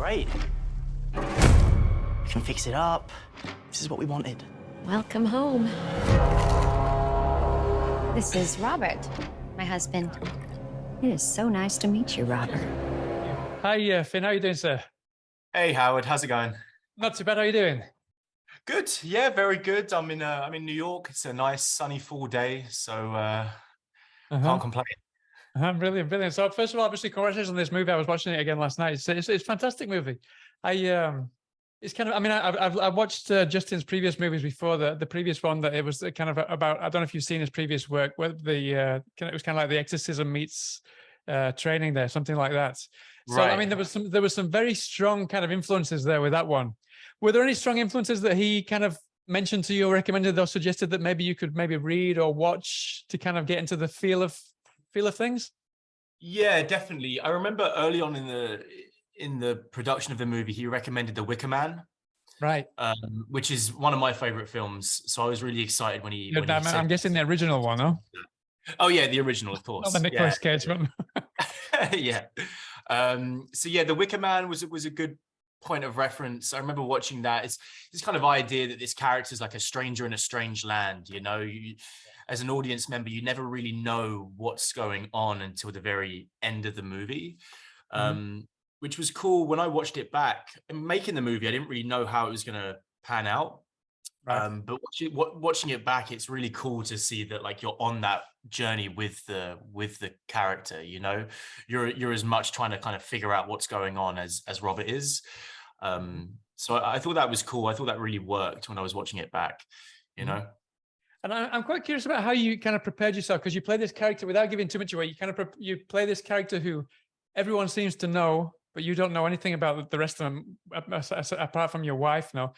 great. We can fix it up. This is what we wanted. Welcome home. This is Robert, my husband. It is so nice to meet you, Robert. Hi, Finn. How are you doing, sir? Hey, Howard. How's it going? Not too bad. How are you doing? Good. Yeah, very good. I'm in New York. It's a nice sunny fall day, so can't complain. Brilliant, brilliant. So first of all, obviously, congratulations on this movie. I was watching it again last night. It's a fantastic movie. It's kind of. I mean, I've watched Justin's previous movies before. The previous one that it was kind of about. I don't know if you've seen his previous work. Where it was kind of like the exorcism meets training there, something like that. So Right. I mean, there was some very strong kind of influences there with that one. Were there any strong influences that he kind of mentioned to you or recommended or suggested that maybe you could maybe read or watch to kind of get into the feel of things? Yeah, definitely. I remember early on in the production of the movie, he recommended The Wicker Man, Right. which is one of my favorite films. So I was really excited when he. I'm guessing the original one, no? Oh yeah, the original, of course. Not the Nicolas Cage one. Yeah. So yeah, The Wicker Man was a good point of reference. I remember watching that. It's this kind of idea that this character is like a stranger in a strange land. You know, as an audience member, you never really know what's going on until the very end of the movie, which was cool. When I watched it back and making the movie, I didn't really know how it was going to pan out. Right. But watching it back, it's really cool to see that like you're on that journey with the character. You know, you're as much trying to kind of figure out what's going on as Robert is. So I thought that was cool. I thought that really worked when I was watching it back. You know. And I'm quite curious about how you kind of prepared yourself, because you play this character without giving too much away. You play this character who everyone seems to know, but you don't know anything about the rest of them apart from your wife. No.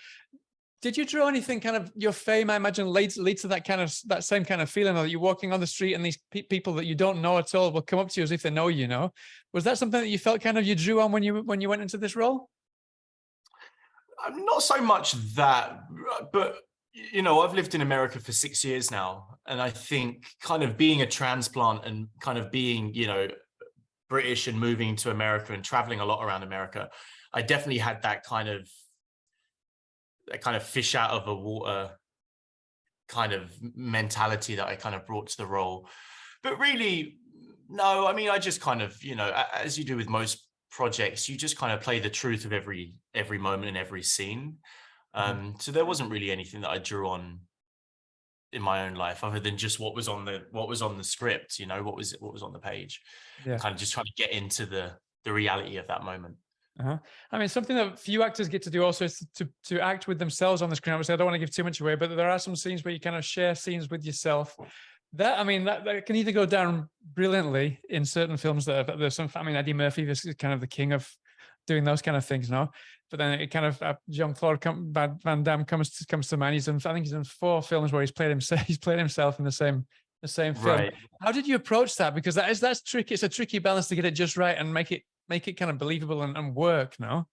Did you draw anything kind of your fame, I imagine, leads to that same kind of feeling that you're walking on the street and these people that you don't know at all will come up to you as if they know you, know? Was that something that you felt kind of you drew on when you went into this role? Not so much that, but you know, I've lived in America for 6 years now, and I think kind of being a transplant and kind of being, you know, British and moving to America and traveling a lot around America, I definitely had that kind of fish out of a water kind of mentality that I kind of brought to the role. But really, no, I mean, I just kind of, you know, as you do with most projects, you just kind of play the truth of every moment and every scene. So there wasn't really anything that I drew on in my own life other than just what was on the script, you know, what was on the page. Yeah. Kind of just trying to get into the reality of that moment. I mean, something that few actors get to do also is to act with themselves on the screen. Obviously, I don't want to give too much away, but there are some scenes where you kind of share scenes with yourself. That, I mean, that can either go down brilliantly in certain films that there's some. I mean, Eddie Murphy is kind of the king of doing those kind of things, no? But then it kind of Jean-Claude Van Damme comes to mind. I think he's in 4 films where he's played himself in the same film. Right. How did you approach that? Because that's tricky. It's a tricky balance to get it just right and make it kind of believable and work, no?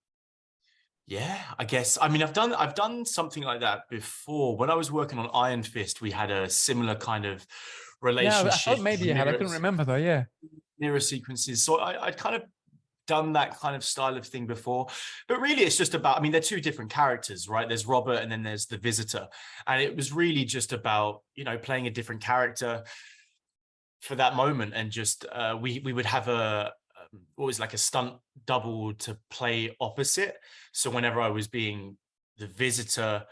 Yeah, I guess. I mean, I've done something like that before. When I was working on Iron Fist, we had a similar kind of relationship. Yeah, I thought maybe you had. I couldn't remember though. Yeah, mirror sequences. So I'd kind of done that kind of style of thing before, but really it's just about, I mean, they're 2 different characters, right? There's Robert and then there's the visitor, and it was really just about, you know, playing a different character for that moment. And just we would have always like a stunt double to play opposite. So whenever I was being the visitor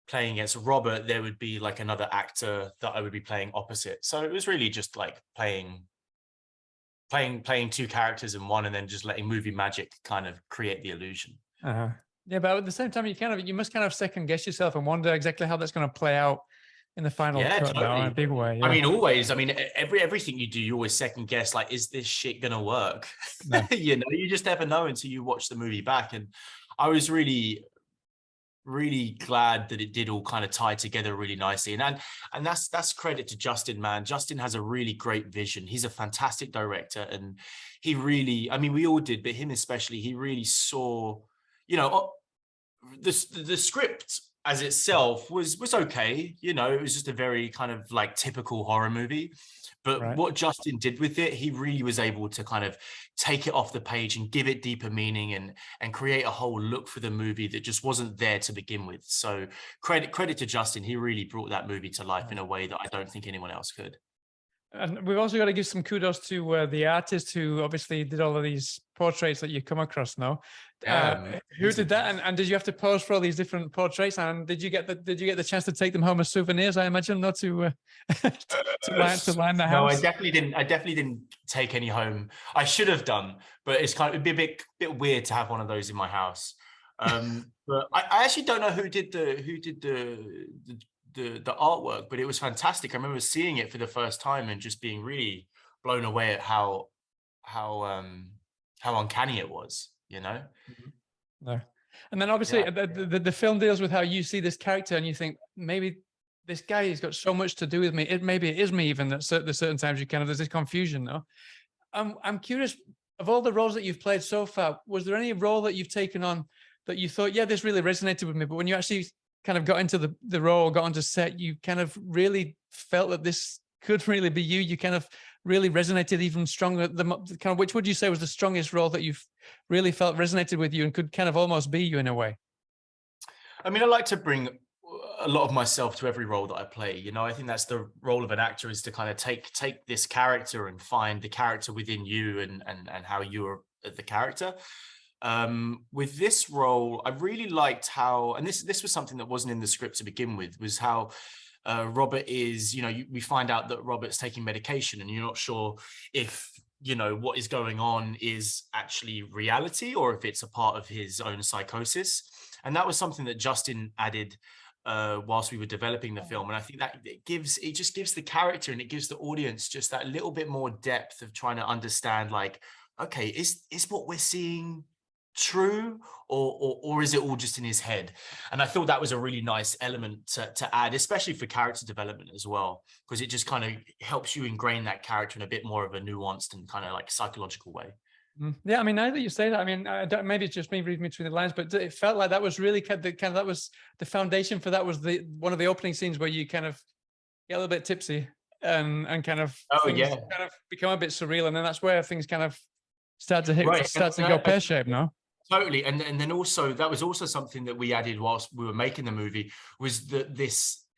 playing against Robert, there would be like another actor that I would be playing opposite. So it was really just like playing 2 characters in one, and then just letting movie magic kind of create the illusion. Yeah, but at the same time, you must kind of second guess yourself and wonder exactly how that's going to play out in the final cut. Totally. Now, in a big way. Yeah. I mean, always. I mean, everything you do, you always second guess. Like, is this shit gonna work? No. You know, you just never know until you watch the movie back. And I was really, really glad that it did all kind of tie together really nicely. And that's credit to Justin, man. Justin has a really great vision. He's a fantastic director, and he really, I mean, we all did, but him especially, he really saw, you know, the script as itself was okay. You know, it was just a very kind of like typical horror movie. But Right. what Justin did with it, he really was able to kind of take it off the page and give it deeper meaning and create a whole look for the movie that just wasn't there to begin with. So credit to Justin. He really brought that movie to life in a way that I don't think anyone else could. And we've also got to give some kudos to the artist who obviously did all of these portraits that you come across now. Who did that? And did you have to pose for all these different portraits? And did you get the chance to take them home as souvenirs? I imagine, not to to line the house. No, I definitely didn't take any home. I should have done, but it'd be a bit weird to have one of those in my house. But I actually don't know who did the artwork, but it was fantastic. I remember seeing it for the first time and just being really blown away at how uncanny it was, you know? No. And then obviously the film deals with how you see this character and you think, maybe this guy has got so much to do with me. Maybe it is me even at certain times there's this confusion though. I'm curious, of all the roles that you've played so far, was there any role that you've taken on that you thought, yeah, this really resonated with me, but when you actually kind of got into the role, got onto set, you kind of really felt that this could really be you? You kind of really resonated even stronger. Which would you say was the strongest role that you've really felt resonated with you and could kind of almost be you in a way? I mean, I like to bring a lot of myself to every role that I play. You know, I think that's the role of an actor, is to kind of take this character and find the character within you and how you are the character. With this role, I really liked how, and this was something that wasn't in the script to begin with, was how Robert is, you know, we find out that Robert's taking medication and you're not sure if, you know, what is going on is actually reality or if it's a part of his own psychosis. And that was something that Justin added whilst we were developing the film. And I think that it just gives the character and it gives the audience just that little bit more depth of trying to understand, like, okay, is what we're seeing true or is it all just in his head? And I thought that was a really nice element to add, especially for character development as well, because it just kind of helps you ingrain that character in a bit more of a nuanced and kind of like psychological way. Yeah, I mean, now that you say that, I mean, maybe it's just me reading between the lines, but it felt like that was really that was the foundation for that, was one of the opening scenes where you kind of get a little bit tipsy and kind of kind of become a bit surreal, and then that's where things kind of start to go pear-shaped, no? Totally. And then also, that was also something that we added whilst we were making the movie, was that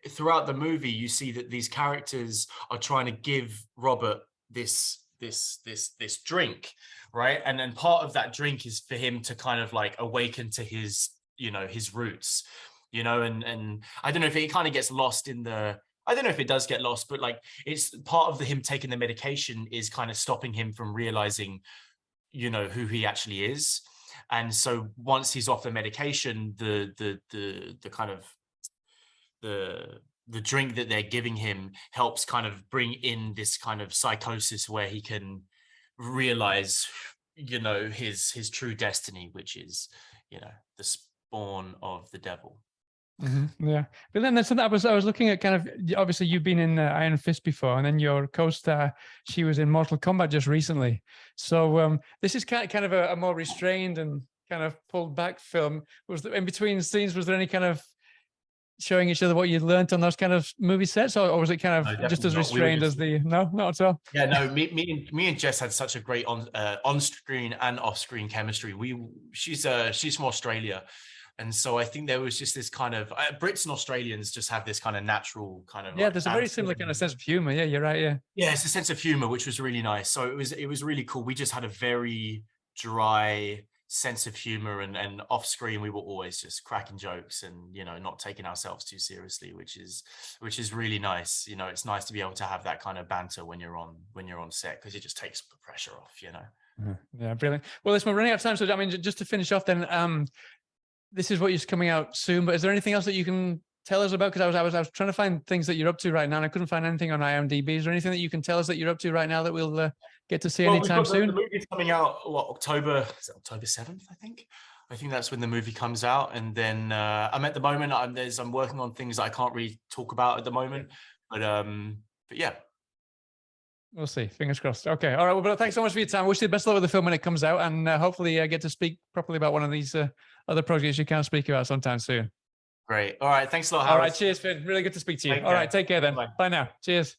throughout the movie, you see that these characters are trying to give Robert this drink, right? And then part of that drink is for him to kind of like awaken to his, you know, his roots, you know, and I don't know if it kind of gets lost I don't know if it does get lost, but like, it's part of him taking the medication is kind of stopping him from realizing, you know, who he actually is. And so once he's off the medication, the kind of the drink that they're giving him helps kind of bring in this kind of psychosis where he can realize, you know, his true destiny, which is, you know, the spawn of the devil. Yeah, but then I was looking at kind of, obviously you've been in Iron Fist before, and then your co-star, she was in Mortal Kombat just recently. So this is kind of a more restrained and kind of pulled back film. Was there, in between scenes, was there any kind of showing each other what you'd learned on those kind of movie sets, or was it kind of just as restrained as the? No, not at all. Yeah, no. Me and Jess had such a great on-screen and off-screen chemistry. She's from Australia. And so I think there was just this kind of Brits and Australians just have this kind of natural kind of there's a very similar kind of sense of humor. Yeah, you're right. Yeah, it's a sense of humor, which was really nice. So it was really cool. We just had a very dry sense of humor, and off screen we were always just cracking jokes and, you know, not taking ourselves too seriously, which is really nice. You know, it's nice to be able to have that kind of banter when you're on set, because it just takes the pressure off, you know. Yeah, brilliant. Well, listen, we're running out of time, so I mean, just to finish off then, this is what is coming out soon, but is there anything else that you can tell us about? Because I was trying to find things that you're up to right now, and I couldn't find anything on IMDb. Is there anything that you can tell us that you're up to right now that we'll get to see anytime soon? The movie's coming out October 7th, I think. I think that's when the movie comes out. And then I'm at the moment, I'm working on things that I can't really talk about at the moment, but yeah. We'll see. Fingers crossed. Okay. All right. Well, thanks so much for your time. Wish you the best luck with the film when it comes out, and hopefully get to speak properly about one of these other projects you can speak about sometime soon. Great. All right. Thanks a lot, All Howard. right. Cheers, Finn. Really good to speak to you. Take All right. care. Take care then. Bye. Bye now. Cheers.